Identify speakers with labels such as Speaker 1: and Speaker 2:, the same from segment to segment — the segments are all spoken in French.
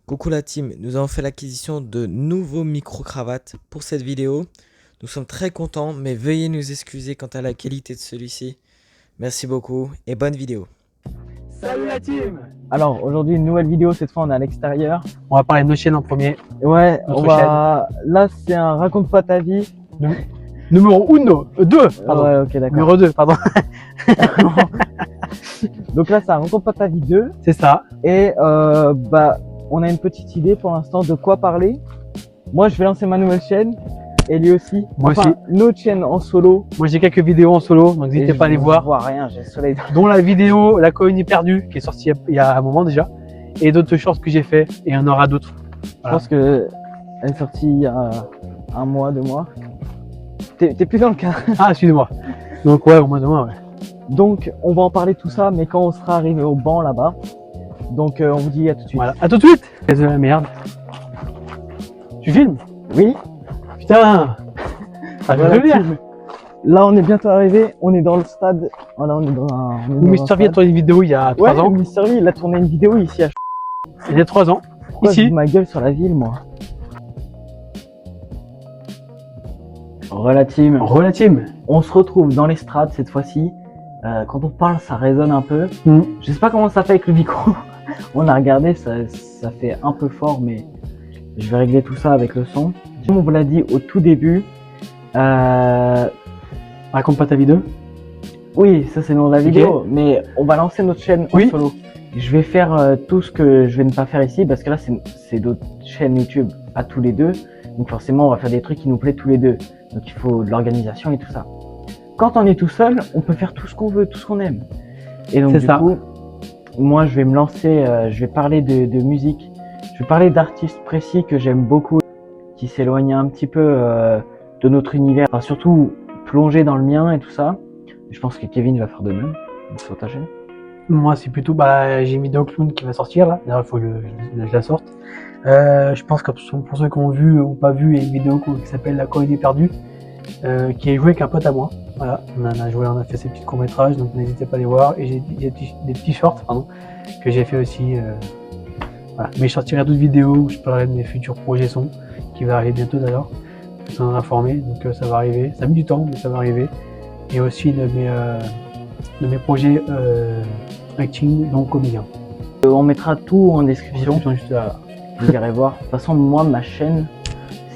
Speaker 1: Coucou la team, nous avons fait l'acquisition de nouveaux micro-cravates pour cette vidéo. Nous sommes très contents, mais veuillez nous excuser quant à la qualité de celui-ci. Merci beaucoup et bonne vidéo.
Speaker 2: Salut la team!
Speaker 3: Alors aujourd'hui une nouvelle vidéo, cette fois on est à l'extérieur.
Speaker 2: On va parler de nos chaînes en premier.
Speaker 3: Ouais,
Speaker 2: Notre
Speaker 3: on va. Là c'est un raconte pas ta vie.
Speaker 2: Numéro 2, pardon.
Speaker 3: Ouais, ok, d'accord.
Speaker 2: Numéro 2, pardon.
Speaker 3: Donc là c'est un raconte pas ta vie 2.
Speaker 2: C'est ça.
Speaker 3: Et on a une petite idée pour l'instant de quoi parler. Moi je vais lancer ma nouvelle chaîne. Et lui aussi.
Speaker 2: Moi
Speaker 3: enfin,
Speaker 2: aussi.
Speaker 3: Notre chaîne en solo.
Speaker 2: Moi j'ai quelques vidéos en solo, donc n'hésitez pas à les voir.
Speaker 3: Je vois rien, j'ai le soleil.
Speaker 2: Dont la vidéo La colonie perdue, qui est sortie il y a un moment déjà. Et d'autres shorts que j'ai fait, et il y en aura d'autres.
Speaker 3: Je pense que elle est sortie il y a un mois, 2 mois. T'es plus dans le cas.
Speaker 2: Ah, excusez-moi. Donc ouais, au moins demain, ouais.
Speaker 3: Donc on va en parler tout ça, mais quand on sera arrivé au banc là-bas. Donc on vous dit à tout de suite.
Speaker 2: Voilà, à tout de suite. C'est de la merde. Tu filmes?
Speaker 3: Oui.
Speaker 2: Putain. Ah,
Speaker 3: Voilà,
Speaker 2: je veux bien.
Speaker 3: team. Là on est bientôt arrivé, on est dans le stade. Voilà, on est dans un. on est dans un
Speaker 2: Mister V a
Speaker 3: stade.
Speaker 2: tourné une vidéo il y a 3
Speaker 3: Ouais,
Speaker 2: ans.
Speaker 3: Mister V, il a tourné une vidéo ici à
Speaker 2: Il y a 3 ans.
Speaker 3: Pourquoi je
Speaker 2: Ici.
Speaker 3: dis ma gueule sur la ville, moi. Relative.
Speaker 2: Relative.
Speaker 3: On se retrouve dans l'estrade cette fois-ci. Quand on parle, ça résonne un peu.
Speaker 2: Mm.
Speaker 3: Je sais pas comment ça fait avec le micro. On a regardé, ça fait un peu fort, mais je vais régler tout ça avec le son. Comme on vous l'a dit au tout début,
Speaker 2: Raconte pas ta vidéo.
Speaker 3: oui, ça c'est le nom de la vidéo, mais on va lancer notre chaîne
Speaker 2: Oui.
Speaker 3: en solo. Je vais faire tout ce que je vais ne pas faire ici, parce que là c'est d'autres chaînes YouTube à tous les deux. Donc forcément, on va faire des trucs qui nous plaisent tous les deux. Donc il faut de l'organisation et tout ça. Quand on est tout seul, on peut faire tout ce qu'on veut, tout ce qu'on aime. Et donc
Speaker 2: C'est
Speaker 3: du
Speaker 2: ça.
Speaker 3: coup, moi je vais me lancer, je vais parler de musique. Je vais parler d'artistes précis que j'aime beaucoup, qui s'éloignent un petit peu de notre univers. Enfin, surtout plonger dans le mien et tout ça. Je pense que Kevin va faire de même sur ta chaîne.
Speaker 2: Moi, c'est plutôt, j'ai une vidéo clown qui va sortir là. D'ailleurs, il faut que je la sorte. Je pense que pour ceux qui ont vu ou pas vu, il y a une vidéo qui s'appelle La colonie perdue, qui est jouée avec un pote à moi. Voilà, on a joué, on a fait ces petits courts-métrages, donc n'hésitez pas à les voir. Et j'ai des petits shorts, pardon, que j'ai fait aussi. Voilà. Mais je sortirai d'autres vidéos où je parlerai de mes futurs projets son, qui va arriver bientôt d'ailleurs. Je vous en informer, donc ça va arriver. Ça met du temps, mais ça va arriver. Et aussi de mes projets acting, donc comédien.
Speaker 3: On mettra tout en description.
Speaker 2: Juste là.
Speaker 3: Vous irez voir. De toute façon, moi, ma chaîne,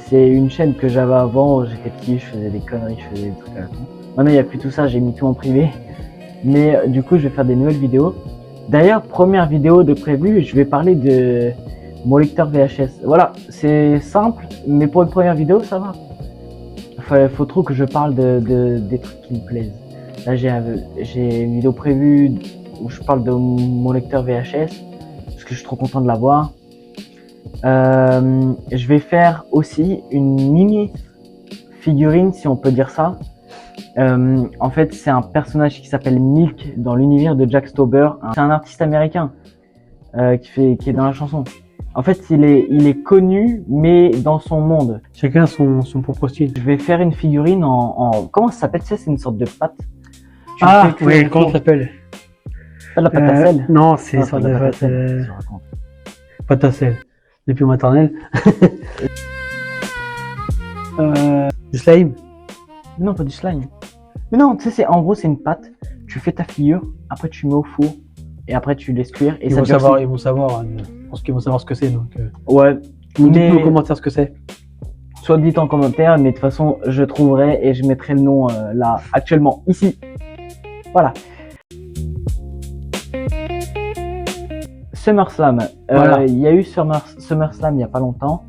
Speaker 3: c'est une chaîne que j'avais avant. J'étais petit, je faisais des conneries, je faisais des trucs à la con. Maintenant, il n'y a plus tout ça, j'ai mis tout en privé. Mais du coup, je vais faire des nouvelles vidéos. D'ailleurs, première vidéo de prévu, je vais parler de mon lecteur VHS. Voilà, c'est simple, mais pour une première vidéo, ça va. Faut trop que je parle des trucs qui me plaisent. Là, j'ai une vidéo prévue où je parle de mon lecteur VHS, parce que je suis trop content de l'avoir. Je vais faire aussi une mini figurine, si on peut dire ça. En fait, c'est un personnage qui s'appelle Milk dans l'univers de Jack Stauber. C'est un artiste américain qui est dans la chanson. En fait, il est connu, mais dans son monde.
Speaker 2: Chacun son propre style.
Speaker 3: Je vais faire une figurine en comment ça s'appelle? C'est une sorte de pâte. Tu
Speaker 2: Ah,
Speaker 3: fais cuire
Speaker 2: oui,
Speaker 3: au
Speaker 2: comment
Speaker 3: four.
Speaker 2: ça s'appelle?
Speaker 3: Pas de la pâte à sel?
Speaker 2: Non, c'est
Speaker 3: Ah,
Speaker 2: sur
Speaker 3: pas de
Speaker 2: la
Speaker 3: la pâte à
Speaker 2: pâte,
Speaker 3: sel, je raconte.
Speaker 2: pâte à sel. Depuis maternelle. Du slime.
Speaker 3: Non, pas du slime. Mais non, tu sais, en gros, c'est une pâte. Tu fais ta figure, après tu mets au four, et après tu laisses cuire. Et
Speaker 2: Ils
Speaker 3: ça
Speaker 2: vont
Speaker 3: durcit.
Speaker 2: savoir, je pense qu'ils vont savoir ce que c'est. Donc,
Speaker 3: Ouais.
Speaker 2: dites-nous
Speaker 3: Mais
Speaker 2: en commentaire ce que c'est.
Speaker 3: soit dites en commentaire, mais de toute façon, je trouverai et je mettrai le nom là, actuellement, ici. Voilà. SummerSlam.
Speaker 2: Voilà.
Speaker 3: Il y a eu SummerSlam il n'y a pas longtemps.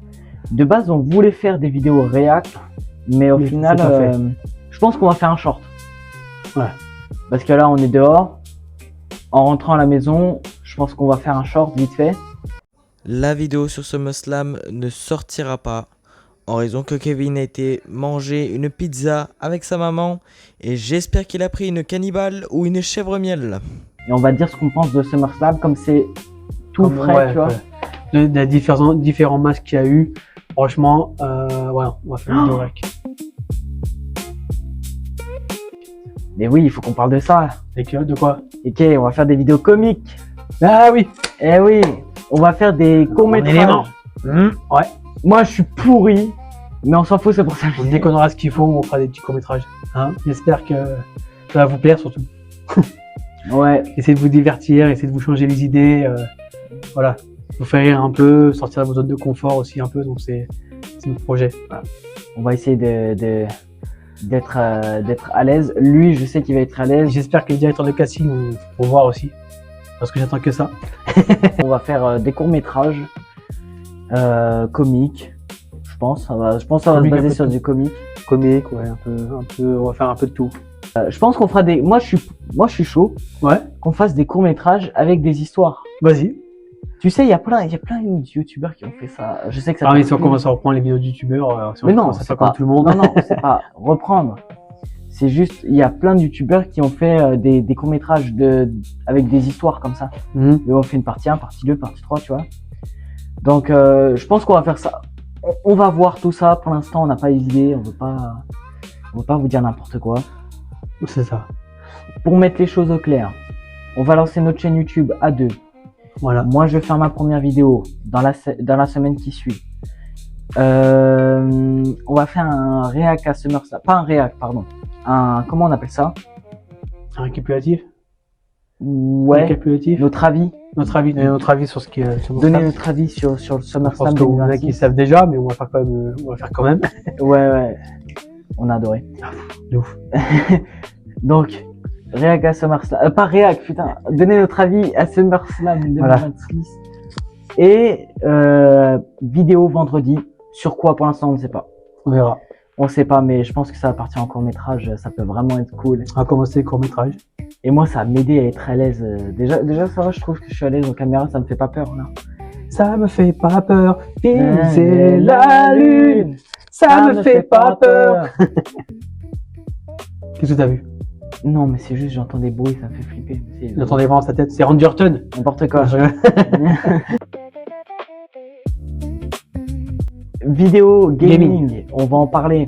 Speaker 3: De base, on voulait faire des vidéos réact, mais au
Speaker 2: Mais
Speaker 3: final,
Speaker 2: c'est pas fait.
Speaker 3: je pense qu'on va faire un short.
Speaker 2: Ouais.
Speaker 3: Parce que là, on est dehors. En rentrant à la maison, je pense qu'on va faire un short vite fait.
Speaker 1: La vidéo sur SummerSlam ne sortira pas en raison que Kevin a été manger une pizza avec sa maman et j'espère qu'il a pris une cannibale ou une chèvre miel.
Speaker 3: Et on va dire ce qu'on pense de SummerSlam, comme c'est tout
Speaker 2: Comme,
Speaker 3: frais,
Speaker 2: ouais,
Speaker 3: tu vois.
Speaker 2: ouais. Des différents masques qu'il y a eu. Franchement, voilà, on va faire une vidéo avec.
Speaker 3: Mais oui, il faut qu'on parle de ça.
Speaker 2: Et que, de quoi?
Speaker 3: Ok, on va faire des vidéos comiques.
Speaker 2: Ah oui.
Speaker 3: Eh oui, On va faire des courts-métrages.
Speaker 2: élément. Ouais.
Speaker 3: Moi, je suis pourri, mais on s'en fout, c'est pour ça.
Speaker 2: Dès qu'on aura ce qu'il faut, on fera des petits courts-métrages. Hein. J'espère que ça va vous plaire surtout.
Speaker 3: Ouais.
Speaker 2: Essayez de vous divertir, essayez de vous changer les idées. Voilà. Vous faire rire un peu, sortir de vos zones de confort aussi un peu. Donc c'est notre projet. Voilà.
Speaker 3: On va essayer d'être à l'aise. Lui, je sais qu'il va être à l'aise.
Speaker 2: J'espère que les directeurs de casting vont voir aussi. Parce que j'attends que ça.
Speaker 3: On va faire des courts-métrages comiques, je pense. Je pense que ça va se
Speaker 2: Comique, un
Speaker 3: baser
Speaker 2: peu
Speaker 3: sur
Speaker 2: de
Speaker 3: du comique.
Speaker 2: Comique, ouais, un peu, on va faire un peu de tout.
Speaker 3: Je pense qu'on fera des. Moi, je suis chaud.
Speaker 2: Ouais.
Speaker 3: Qu'on fasse des courts-métrages avec des histoires.
Speaker 2: Vas-y.
Speaker 3: Tu sais, il y a plein de youtubeurs qui ont fait ça. Je sais que ça.
Speaker 2: Ah oui, si on commence à reprendre les vidéos de youtubeurs, si on
Speaker 3: Mais non,
Speaker 2: commence à
Speaker 3: c'est
Speaker 2: faire
Speaker 3: pas
Speaker 2: comme tout le monde.
Speaker 3: Non, c'est pas reprendre. C'est juste, il y a plein de youtubeurs qui ont fait des courts-métrages avec des histoires comme ça.
Speaker 2: Mhm.
Speaker 3: Et on fait une partie 1, partie 2, partie 3, tu vois. Donc, je pense qu'on va faire ça. On va voir tout ça. Pour l'instant, on n'a pas les idées. On veut pas vous dire n'importe quoi.
Speaker 2: C'est ça.
Speaker 3: Pour mettre les choses au clair, on va lancer notre chaîne YouTube à 2.
Speaker 2: Voilà.
Speaker 3: Moi, je vais faire ma première vidéo dans la semaine qui suit. On va faire un réact à SummerSlam. Pas un réact, pardon. Comment on appelle ça?
Speaker 2: Un récapitulatif.
Speaker 3: Ouais.
Speaker 2: Récapitulatif.
Speaker 3: Notre avis.
Speaker 2: Notre avis sur ce qui est. Sur
Speaker 3: Donner notre avis sur le
Speaker 2: Je pense
Speaker 3: SummerSlam
Speaker 2: qu'il y en a qui
Speaker 3: 2026.
Speaker 2: savent déjà, mais on va faire quand même. On va faire quand même.
Speaker 3: Ouais. On a adoré.
Speaker 2: De ouf.
Speaker 3: Donc, réact à SummerSlam. Pas réact, putain. Donner notre avis à SummerSlam 2026. Et vidéo vendredi. Sur quoi pour l'instant on ne sait pas.
Speaker 2: On verra.
Speaker 3: On sait pas, mais je pense que ça va partir en court-métrage. Ça peut vraiment être cool.
Speaker 2: On va commencer le court-métrage.
Speaker 3: Et moi, ça va m'aider à être à l'aise. Déjà, ça va, je trouve que je suis à l'aise en caméra, ça me fait pas peur, là.
Speaker 2: Ça me fait pas peur. Viser la lune. Ça me fait pas peur. Qu'est-ce que t'as vu?
Speaker 3: Non, mais c'est juste, j'entends des bruits, ça me fait flipper.
Speaker 2: J'entendais vraiment sa tête. C'est Randy Orton.
Speaker 3: N'importe quoi. Vidéo gaming, on va en parler.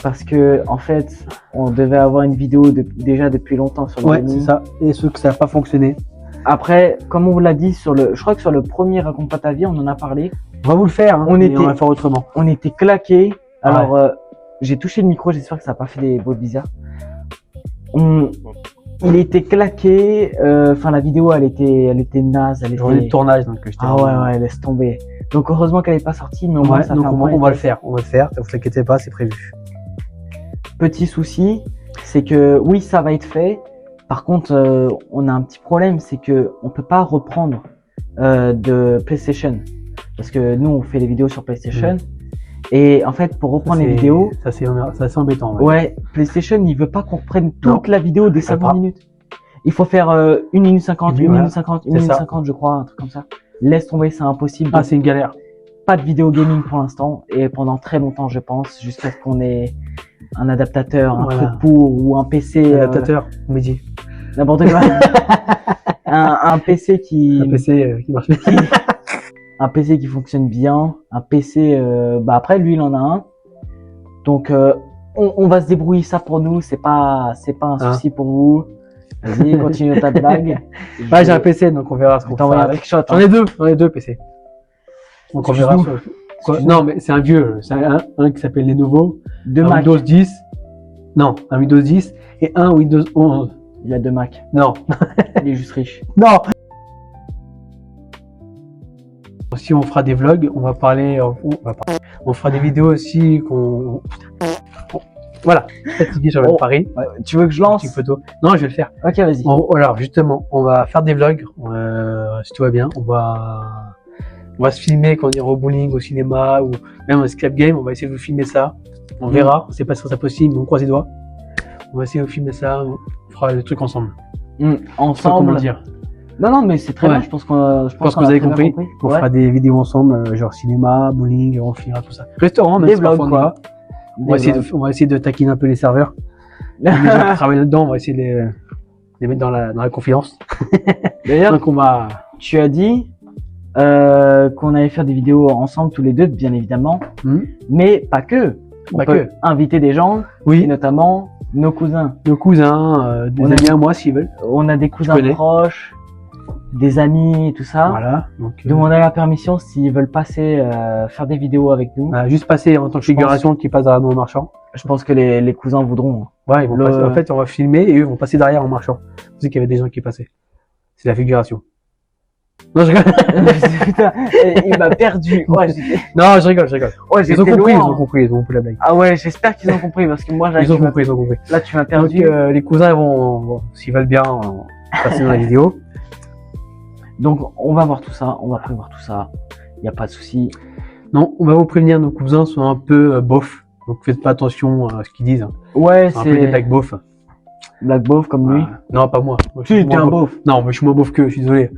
Speaker 3: Parce que, en fait, on devait avoir une vidéo déjà depuis longtemps sur le
Speaker 2: Ouais,
Speaker 3: gaming.
Speaker 2: c'est ça. Et ceux que ça n'a pas fonctionné.
Speaker 3: Après, comme on vous l'a dit je crois que sur le premier Raconte pas ta vie, on en a parlé.
Speaker 2: On va vous le faire. Hein,
Speaker 3: On
Speaker 2: mais
Speaker 3: était-
Speaker 2: on va faire autrement.
Speaker 3: On était claqués. Alors, j'ai touché le micro, j'espère que ça n'a pas fait des bruits bizarres. Il était claqué. Enfin, la vidéo, elle était naze.
Speaker 2: Journée de tournage, donc j'étais.
Speaker 3: Ah ouais, laisse tomber. Donc, heureusement qu'elle n'est pas sortie, mais au moins,
Speaker 2: Ouais,
Speaker 3: ça
Speaker 2: donc
Speaker 3: fait un
Speaker 2: on
Speaker 3: point.
Speaker 2: va le faire. On va le faire. Ne vous inquiétez pas, c'est prévu.
Speaker 3: Petit souci, c'est que oui, ça va être fait. Par contre, on a un petit problème, c'est que on peut pas reprendre de PlayStation parce que nous on fait les vidéos sur PlayStation et en fait pour reprendre les vidéos,
Speaker 2: Ça c'est embêtant.
Speaker 3: ouais, PlayStation il veut pas qu'on reprenne toute la vidéo des
Speaker 2: peut
Speaker 3: 50
Speaker 2: pas.
Speaker 3: minutes. Il faut faire 1 minute 50, 1
Speaker 2: Voilà.
Speaker 3: minute 50, 1
Speaker 2: C'est
Speaker 3: minute
Speaker 2: ça.
Speaker 3: 50 je crois, un truc comme ça. Laisse tomber, c'est impossible.
Speaker 2: Ah, c'est une galère.
Speaker 3: Pas de vidéo gaming pour l'instant et pendant très longtemps je pense, jusqu'à ce qu'on ait un adaptateur, un
Speaker 2: Voilà.
Speaker 3: truc pour ou un PC.
Speaker 2: Adaptateur, Mehdi.
Speaker 3: N'importe quoi. un PC qui,
Speaker 2: Un PC qui marche bien.
Speaker 3: un PC qui fonctionne bien, un PC. Bah après lui il en a un. Donc on va se débrouiller ça pour nous. C'est pas un souci pour vous. Vas-y, continue ta blague.
Speaker 2: Ouais, j'ai un PC, donc on verra ce qu'on
Speaker 3: Je t'envoie
Speaker 2: fait
Speaker 3: un
Speaker 2: avec.
Speaker 3: trickshot.
Speaker 2: J'en ai deux PC. Donc on verra.
Speaker 3: Excuse-nous.
Speaker 2: Quoi non, mais c'est un vieux. C'est un qui s'appelle Lenovo.
Speaker 3: Deux
Speaker 2: Un
Speaker 3: Mac.
Speaker 2: Windows 10. Non, un Windows 10 et un Windows 11.
Speaker 3: Il a deux Mac.
Speaker 2: Non.
Speaker 3: Il est juste riche.
Speaker 2: Non. Si on fera des vlogs, on va parler. On fera des vidéos aussi qu'on. Voilà. Fatigué sur le
Speaker 3: Oh.
Speaker 2: Paris.
Speaker 3: Tu veux que je lance?
Speaker 2: Petite photo. Non, je vais le faire.
Speaker 3: Ok, vas-y.
Speaker 2: Alors justement, on va faire des vlogs. Si tout va bien, on va se filmer quand on ira au bowling, au cinéma ou même au escape game. On va essayer de vous filmer ça. On verra. On sait pas si c'est possible, mais on croise les doigts. On va essayer de vous filmer ça. On fera le truc ensemble. Je sais pas comment
Speaker 3: Ensemble.
Speaker 2: dire.
Speaker 3: Non, mais c'est très
Speaker 2: Ouais.
Speaker 3: bien. Je pense qu'on
Speaker 2: Je pense que vous avez compris. On
Speaker 3: Ouais.
Speaker 2: fera des vidéos ensemble, genre cinéma, bowling, on filmera tout ça. Restaurant, même
Speaker 3: Des
Speaker 2: si parfois
Speaker 3: vlogs,
Speaker 2: on y va.
Speaker 3: quoi.
Speaker 2: On va essayer de taquiner un peu les serveurs. Les gens qui travaillent là-dedans, on va essayer de les mettre dans la confidence.
Speaker 3: D'ailleurs,
Speaker 2: Donc on va.
Speaker 3: tu as dit qu'on allait faire des vidéos ensemble tous les deux, bien évidemment, mais pas que. On
Speaker 2: Pas
Speaker 3: peut
Speaker 2: que.
Speaker 3: inviter des gens, et
Speaker 2: Oui,
Speaker 3: notamment nos cousins.
Speaker 2: nos cousins, des
Speaker 3: On a-
Speaker 2: amis à moi s'ils veulent.
Speaker 3: On a des cousins
Speaker 2: connais.
Speaker 3: proches, des amis et tout ça.
Speaker 2: Voilà. Donc,
Speaker 3: Demander la permission s'ils veulent passer faire des vidéos avec nous.
Speaker 2: voilà, juste passer en tant que figuration qui passe derrière nous en marchant.
Speaker 3: Je pense que les cousins voudront.
Speaker 2: Ouais, ils vont passer. En fait, on va filmer et eux vont passer derrière en marchant. Vous savez qu'il y avait des gens qui passaient. C'est la figuration. Non, je rigole.
Speaker 3: Putain, il m'a perdu. Ouais,
Speaker 2: Non, je rigole.
Speaker 3: ouais,
Speaker 2: Ils ont compris,
Speaker 3: loin.
Speaker 2: ils ont compris la blague.
Speaker 3: Ah ouais, j'espère qu'ils ont compris parce que moi,
Speaker 2: Ils ont compris.
Speaker 3: là, tu m'as
Speaker 2: Donc,
Speaker 3: perdu.
Speaker 2: les cousins ils vont, s'ils veulent bien, passer dans la vidéo.
Speaker 3: Donc, on va voir tout ça. On va prévoir tout ça. Il y a pas de souci.
Speaker 2: Non, on va vous prévenir, nos cousins sont un peu bof. Donc, faites pas attention à ce qu'ils disent.
Speaker 3: Ouais,
Speaker 2: C'est un peu des blagues bof.
Speaker 3: Black Beauf comme lui.
Speaker 2: Non, pas moi. Moi, je
Speaker 3: Tu
Speaker 2: suis
Speaker 3: es
Speaker 2: moins
Speaker 3: un
Speaker 2: beauf.
Speaker 3: beauf.
Speaker 2: Non, mais je suis moins beauf qu'eux, je suis désolé.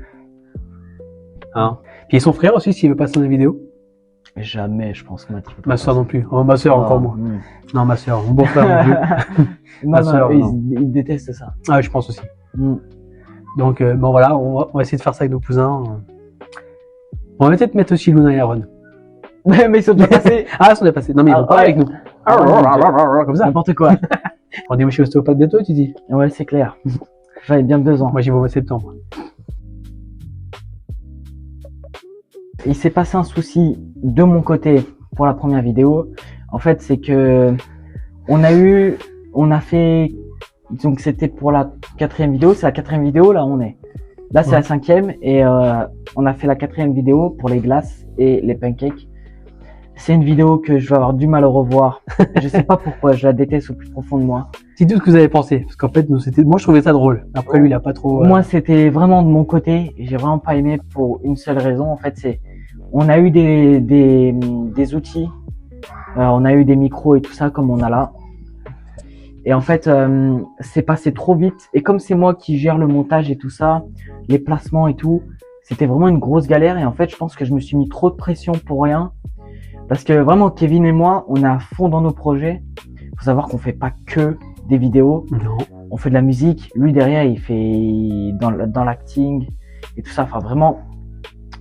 Speaker 2: Hein. Puis son frère aussi, s'il veut passer dans la vidéo.
Speaker 3: Jamais, je pense, Matt.
Speaker 2: Ma soeur non plus. Oh, ma soeur encore moins. Non, ma soeur. Mon beau-frère non plus. Ma sœur, non.
Speaker 3: ils détestent ça.
Speaker 2: Ah, je pense aussi.
Speaker 3: Mm.
Speaker 2: Donc, bon voilà, on va essayer de faire ça avec nos cousins. On va peut-être mettre aussi Luna et Aaron.
Speaker 3: Mais ils sont déjà passés.
Speaker 2: Ah, ils sont déjà passés. Non, mais ils vont pas
Speaker 3: ouais.
Speaker 2: avec nous. Comme ça.
Speaker 3: N'importe quoi.
Speaker 2: Rendez-vous chez l'ostéopathe bientôt, tu dis.
Speaker 3: Ouais, c'est clair. J'avais bien 2 ans.
Speaker 2: Moi, j'y vais au mois de septembre.
Speaker 3: Il s'est passé un souci de mon côté pour la première vidéo. En fait, c'est que on a fait, donc c'était pour la 4e vidéo. C'est la 4e vidéo, là on est. Là c'est
Speaker 2: Ouais.
Speaker 3: la 5e et on a fait la 4e vidéo pour les glaces et les pancakes. C'est une vidéo que je vais avoir du mal à revoir. Je sais pas pourquoi, je la déteste au plus profond de moi.
Speaker 2: Dites-nous ce que vous avez pensé. Parce qu'en fait, moi, je trouvais ça drôle. Après, lui, il a pas trop.
Speaker 3: Moi, c'était vraiment de mon côté. J'ai vraiment pas aimé pour une seule raison. En fait, c'est, on a eu des outils. On a eu des micros et tout ça, comme on a là. Et en fait, c'est passé trop vite. Et comme c'est moi qui gère le montage et tout ça, les placements et tout, c'était vraiment une grosse galère. Et en fait, je pense que je me suis mis trop de pression pour rien. Parce que vraiment, Kevin et moi, on est à fond dans nos projets. Faut savoir qu'on fait pas que des vidéos.
Speaker 2: Non.
Speaker 3: On fait de la musique. Lui, derrière, il fait dans l'acting et tout ça. Enfin, vraiment,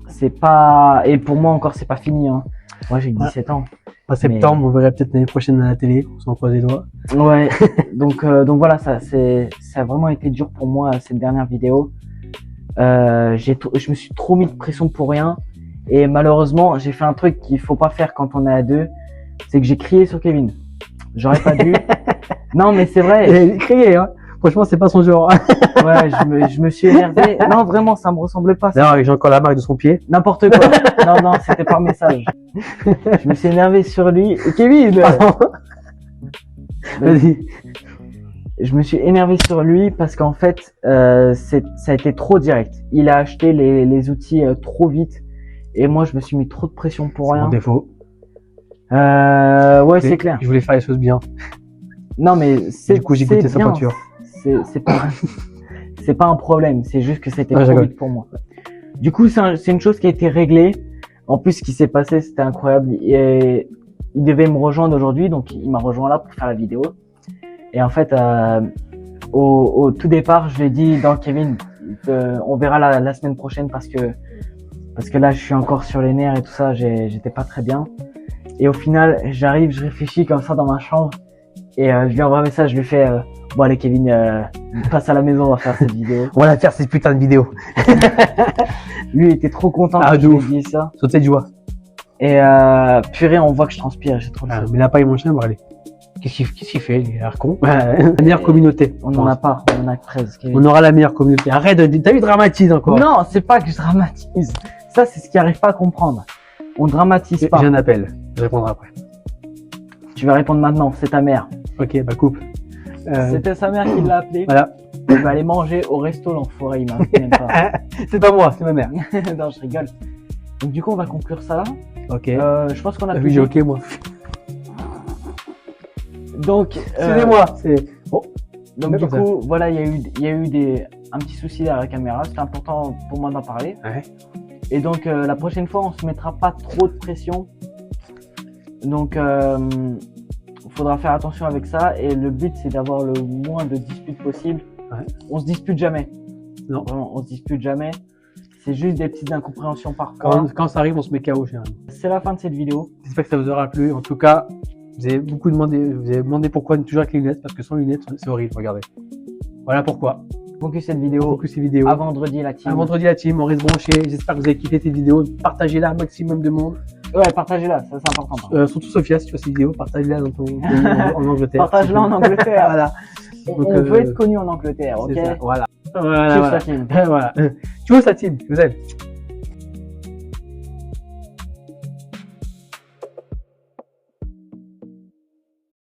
Speaker 3: c'est pas... Et pour moi, encore, c'est pas fini. Hein. Moi, j'ai 17 ans.
Speaker 2: En septembre, on verrait peut-être l'année prochaine à la télé. On s'en croise les doigts.
Speaker 3: Ouais. donc voilà, ça a vraiment été dur pour moi, cette dernière vidéo. Je me suis trop mis de pression pour rien. Et malheureusement, j'ai fait un truc qu'il faut pas faire quand on est à deux. C'est que j'ai crié sur Kevin. J'aurais pas dû. Non, mais c'est vrai.
Speaker 2: Il criait, hein. Franchement, c'est pas son genre.
Speaker 3: Ouais, je me suis énervé. Non, vraiment, ça me ressemble pas.
Speaker 2: D'ailleurs, j'ai encore la marque de son pied.
Speaker 3: N'importe quoi. Non, c'était par message. Je me suis énervé sur lui. Kevin!
Speaker 2: Vas-y.
Speaker 3: Je me suis énervé sur lui parce qu'en fait, ça a été trop direct. Il a acheté les outils trop vite. Et moi, je me suis mis trop de pression pour
Speaker 2: Mon
Speaker 3: rien.
Speaker 2: défaut.
Speaker 3: Ouais, c'est clair.
Speaker 2: Je voulais faire les choses bien.
Speaker 3: Non, mais c'est
Speaker 2: Du coup, j'ai goûté sa
Speaker 3: bien.
Speaker 2: peinture.
Speaker 3: C'est pas, c'est pas un problème. C'est juste que c'était
Speaker 2: Ouais,
Speaker 3: trop
Speaker 2: j'accorde.
Speaker 3: vite pour moi. Du coup, c'est une chose qui a été réglée. En plus, ce qui s'est passé, c'était incroyable. Et il devait me rejoindre aujourd'hui, donc il m'a rejoint là pour faire la vidéo. Et en fait, au tout départ, je lui ai dit, dans Kevin, on verra la semaine prochaine parce que là, je suis encore sur les nerfs et tout ça. J'étais pas très bien. Et au final, j'arrive, je réfléchis comme ça dans ma chambre. Et je lui envoie un message, je lui fais bon allez Kevin, passe à la maison, on va faire cette vidéo.
Speaker 2: On va la faire, cette putain de vidéo.
Speaker 3: Lui il était trop content
Speaker 2: Ah,
Speaker 3: que
Speaker 2: de
Speaker 3: je lui ai
Speaker 2: ouf.
Speaker 3: dit ça.
Speaker 2: Sauter de joie.
Speaker 3: Et purée, on voit que je transpire, j'ai trop le
Speaker 2: Ah,
Speaker 3: seum.
Speaker 2: mais là, pas mon chien, bon, allez. Qu'est-ce qu'il fait? Il a l'air con. La meilleure communauté.
Speaker 3: On n'en a pas, on en a que 13. Kevin.
Speaker 2: On aura la meilleure communauté. Arrête de, t'as vu, dramatise encore.
Speaker 3: Non, c'est pas que je dramatise. Ça, c'est ce qu'il arrive pas à comprendre. On dramatise pas.
Speaker 2: J'ai un appel. Je répondrai après.
Speaker 3: Tu vas répondre maintenant, c'est ta mère.
Speaker 2: Ok, bah coupe.
Speaker 3: C'était sa mère qui l'a appelé.
Speaker 2: Voilà.
Speaker 3: Il va aller manger au resto, l'enfoiré, il m'a même pas.
Speaker 2: C'est pas moi, c'est ma mère.
Speaker 3: Non, je rigole. Donc du coup, on va conclure ça là.
Speaker 2: Ok.
Speaker 3: Je pense qu'on a
Speaker 2: Ah
Speaker 3: tout
Speaker 2: oui, j'ai
Speaker 3: dit.
Speaker 2: ok, moi.
Speaker 3: Donc,
Speaker 2: Excusez-moi, c'est. Oh.
Speaker 3: Donc
Speaker 2: Mais
Speaker 3: du
Speaker 2: comme
Speaker 3: coup, voilà, il y a eu un petit souci à la caméra. C'était important pour moi d'en parler.
Speaker 2: Ouais.
Speaker 3: Et donc la prochaine fois, on se mettra pas trop de pression. Donc, faudra faire attention avec ça. Et le but, c'est d'avoir le moins de disputes possible.
Speaker 2: Ouais.
Speaker 3: On se dispute jamais.
Speaker 2: Non.
Speaker 3: Vraiment, on se dispute jamais. C'est juste des petites incompréhensions parfois.
Speaker 2: Quand ça arrive, on se met KO généralement.
Speaker 3: C'est la fin de cette vidéo.
Speaker 2: J'espère que ça vous aura plu. En tout cas, vous avez demandé pourquoi toujours avec les lunettes, parce que sans lunettes, c'est horrible, regardez. Voilà pourquoi.
Speaker 3: Focus cette vidéo.
Speaker 2: Beaucoup ces vidéos.
Speaker 3: À vendredi, la team.
Speaker 2: À vendredi la team, on reste branché. J'espère que vous avez kiffé cette vidéo. Partagez-la un maximum de monde.
Speaker 3: Ouais, partagez-la, ça c'est important. par contre.
Speaker 2: Surtout Sophia, si tu vois cette vidéo, partage-la dans ton pays en Angleterre.
Speaker 3: Partage-la en Angleterre.
Speaker 2: Voilà.
Speaker 3: On
Speaker 2: Donc,
Speaker 3: veut être connu en Angleterre, ok?
Speaker 2: C'est ça, voilà.
Speaker 3: Cheers,
Speaker 2: Voilà,
Speaker 3: la team.
Speaker 2: voilà. Tu vois sa team, je vous aime.